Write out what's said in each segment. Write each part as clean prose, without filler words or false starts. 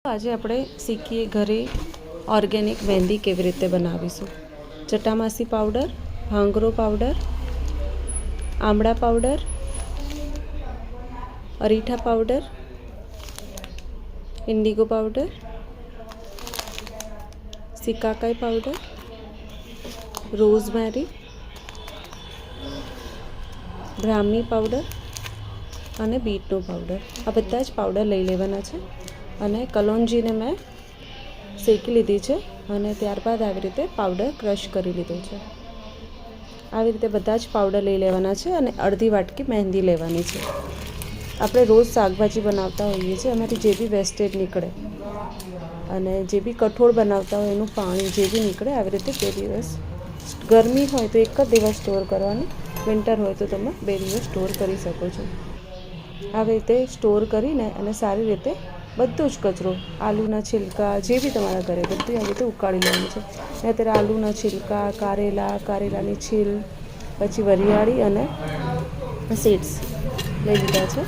આજે આપણે શીખીએ ઘરે ઓર્ગેનિક મહેંદી કેવી રીતે બનાવીશું। જટામાસી પાવડર, ભાંગરો powder, amla powder, reetha powder, indigo powder, shikakai powder, rosemary, brahmi powder અને બીટનો પાવડર। આ બધા જ પાવડર લઈ લેવાના છે અને કલોંજીને મેં શેકી લીધી છે અને ત્યારબાદ આવી રીતે પાવડર ક્રશ કરી લીધો છે। આવી રીતે બધા જ પાવડર લઈ લેવાના છે અને અડધી વાટકી મહેંદી લેવાની છે। આપણે રોજ શાકભાજી બનાવતા હોઈએ છીએ, એમાંથી જે બી વેસ્ટેજ નીકળે અને જે બી કઠોળ બનાવતા હોય એનું પાણી જે બી નીકળે આવી રીતે 2 દિવસ, ગરમી હોય તો એક જ દિવસ સ્ટોર કરવાની, વિન્ટર હોય તો તમે 2 દિવસ સ્ટોર કરી શકો છો। આવી રીતે સ્ટોર કરીને અને સારી રીતે બધું જ કચરો, આલુના છિલકા જે બી તમારા ઘરે બધું આવી રીતે ઉકાળી લેવાનું છે। મેં અત્યારે આલુના છિલકા, કારેલાની છીલ, પછી વરિયાળી અને સીડ્સ લઈ લીધા છે।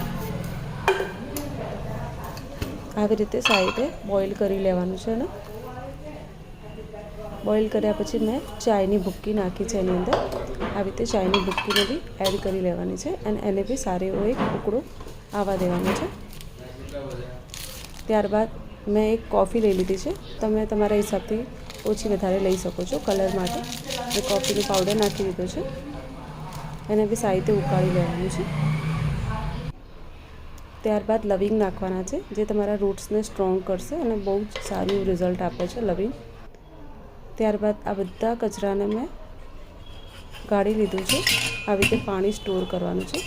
આવી રીતે સારી રીતે બોઇલ કરી લેવાનું છે અને બોઇલ કર્યા પછી મેં ચાયની ભૂક્કી નાખી છે એની અંદર। આવી રીતે ચાયની ભૂક્કીને બી એડ કરી લેવાની છે અને એને બી સારો એવો એક ઉકળો આવવા દેવાનો છે। ત્યારબાદ મેં એક કોફી લઈ લીધી છે, તમે તમારા હિસાબથી ઓછી વધારે લઈ શકો છો। કલર માટે મેં કોફીનો પાવડર નાખી દીધો છે, એને બી સારી રીતે ઉકાળી લેવાનું છે। ત્યારબાદ લવિંગ નાખવાના છે, જે તમારા રૂટ્સને સ્ટ્રોંગ કરશે અને બહુ જ સારું રિઝલ્ટ આપે છે લવિંગ। ત્યારબાદ આ બધા કચરાને મેં ગાળી લીધું છે। આવી રીતે પાણી સ્ટોર કરવાનું છે,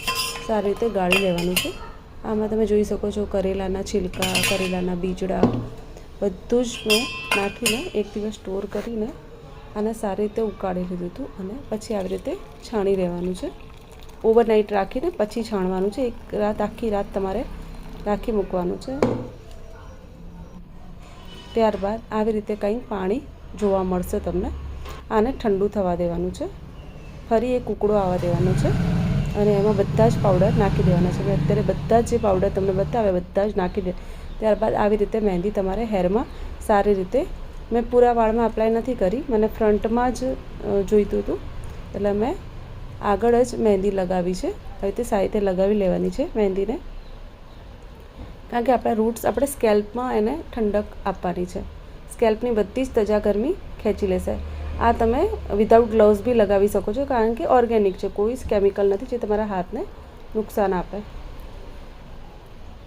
સારી રીતે ગાળી લેવાનું છે। આમાં તમે જોઈ શકો છો કરેલાના છિલકા, કરેલાના બીજડા બધું જ મેં નાખીને એક દિવસ સ્ટોર કરીને આને સારી રીતે ઉકાળી લીધું હતું અને પછી આવી રીતે છાણી લેવાનું છે। ઓવરનાઇટ રાખીને પછી છાણવાનું છે, એક રાત આખી રાત તમારે રાખી મૂકવાનું છે। ત્યારબાદ આવી રીતે કંઈ પાણી જોવા મળશે તમને, આને ઠંડુ થવા દેવાનું છે, ફરી એક ઉકળો આવવા દેવાનો છે અને એમાં બધા જ પાવડર નાખી દેવાના છે। મેં અત્યારે બધા જ જે પાવડર તમને બતાવ્યા બધા જ નાખી દે। ત્યારબાદ આવી રીતે મહેંદી તમારે હેરમાં સારી રીતે, મેં પૂરા વાળમાં અપ્લાય નથી કરી, મને ફ્રન્ટમાં જ જોઈતું હતું એટલે મેં આગળ જ મહેંદી લગાવી છે। આવી રીતે સારી રીતે લગાવી લેવાની છે મહેંદીને, કારણ કે આપણા રૂટ્સ આપણે સ્કેલ્પમાં એને ઠંડક આપવાની છે। સ્કેલ્પની બધી જ તજા ગરમી ખેંચી લેશે। આ તમે વિધાઉટ ગ્લવ્સ બી લગાવી શકો છો, કારણ કે ઓર્ગેનિક છે, કોઈ જ કેમિકલ નથી જે તમારા હાથને નુકસાન આપે।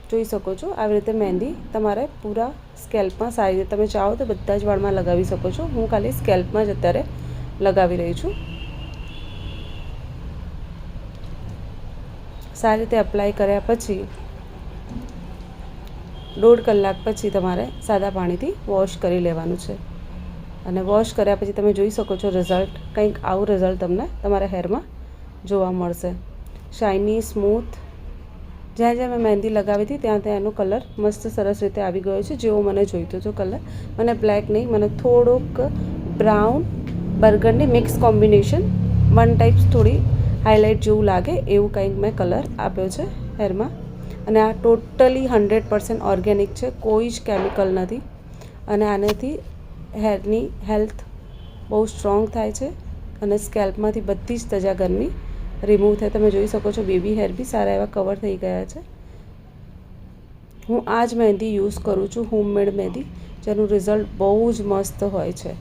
જોઈ શકો છો આવી રીતે મહેંદી તમારે પૂરા સ્કેલ્પમાં સારી રીતે, તમે ચાહો તો બધા જ વાળમાં લગાવી શકો છો, હું ખાલી સ્કેલ્પમાં જ અત્યારે લગાવી રહી છું। સારી રીતે એપ્લાય કર્યા પછી 1.5 કલાક પછી તમારે સાદા પાણીથી વોશ કરી લેવાનું છે અને વોશ કર્યા પછી તમે જોઈ શકો છો રિઝલ્ટ, કંઈક આવું રિઝલ્ટ તમને તમારા હેરમાં જોવા મળશે। શાઇની, સ્મૂથ, જ્યાં જ્યાં મેં મહેંદી લગાવી હતી ત્યાં ત્યાં એનો કલર મસ્ત સરસ રીતે આવી ગયો છે, જેવો મને જોઈતો હતો કલર। મને બ્લેક નહીં, મને થોડોક brown burgundy mix combination, one types થોડી હાઇલાઇટ જેવું લાગે એવું કંઈક મેં કલર આપ્યો છે હેરમાં। અને આ ટોટલી 100% ઓર્ગેનિક છે, કોઈ જ કેમિકલ નથી અને આનાથી હેરની હેલ્થ બહુ સ્ટ્રોંગ થાય છે અને સ્કેલ્પમાંથી બધી જ તજા ગરમી રિમૂવ થાય। તમે જોઈ શકો છો બેબી હેર બી સારા એવા કવર થઈ ગયા છે। હું આ જ મહેંદી યુઝ કરું છું, હોમમેડ મહેંદી, જેનું રિઝલ્ટ બહુ જ મસ્ત હોય છે।